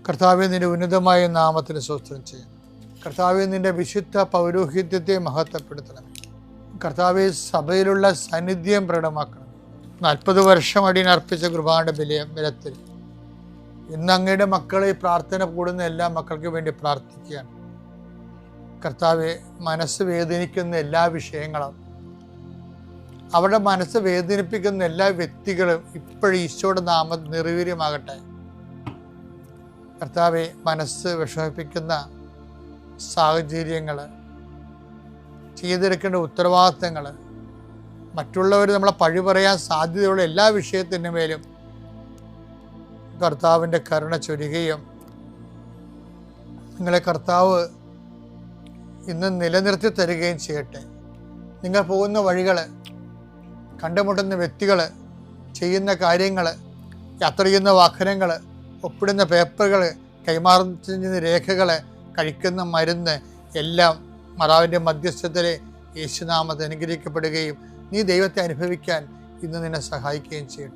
കർത്താവെ, നിന്റെ ഉന്നതമായ നാമത്തിന് സ്തോത്രം ചെയ്യും. കർത്താവെ, നിന്റെ വിശുദ്ധ പൗരോഹിത്യത്തെ മഹത്വപ്പെടുത്തണം. കർത്താവെ, സഭയിലുള്ള സാന്നിധ്യം പ്രകടമാക്കണം. 40 വർഷം അടിയൻ അർപ്പിച്ച കൃപാന്റെ ബലത്തിൽ ഇന്ന് അങ്ങയുടെ മക്കളെ പ്രാർത്ഥന കൂടുന്ന എല്ലാ മക്കൾക്ക് വേണ്ടി പ്രാർത്ഥിക്കുകയാണ്. കർത്താവെ, മനസ്സ് വേദനിക്കുന്ന എല്ലാ വിഷയങ്ങളും, അവരുടെ മനസ്സ് വേദനിപ്പിക്കുന്ന എല്ലാ വ്യക്തികളും ഇപ്പോഴും ഈശോയുടെ നാമം നിർവീര്യമാകട്ടെ. കർത്താവെ, മനസ്സ് വിഷമിപ്പിക്കുന്ന സാഹചര്യങ്ങൾ, ചെയ്തെടുക്കേണ്ട ഉത്തരവാദിത്തങ്ങൾ, മറ്റുള്ളവർ നമ്മളെ പഴി പറയാൻ സാധ്യതയുള്ള എല്ലാ വിഷയത്തിൻ്റെ മേലും കർത്താവിൻ്റെ കരുണ ചൊരിയുകയും നിങ്ങളെ കർത്താവ് ഇന്ന് നിലനിർത്തി തരികയും ചെയ്യട്ടെ. നിങ്ങൾ പോകുന്ന വഴികൾ, കണ്ടുമുട്ടുന്ന വ്യക്തികൾ, ചെയ്യുന്ന കാര്യങ്ങൾ, യാത്ര ചെയ്യുന്ന വാഹനങ്ങൾ, ഒപ്പിടുന്ന പേപ്പറുകൾ, കൈമാറുന്ന രേഖകൾ, കഴിക്കുന്ന മരുന്ന് എല്ലാം മാതാവിൻ്റെ മധ്യസ്ഥതയിൽ യേശുനാമത്തിൽ അനുഗ്രഹിക്കപ്പെടുകയും നീ ദൈവത്തെ അനുഭവിക്കാൻ ഇന്ന് നിന്നെ സഹായിക്കുകയും ചെയ്യട്ടെ.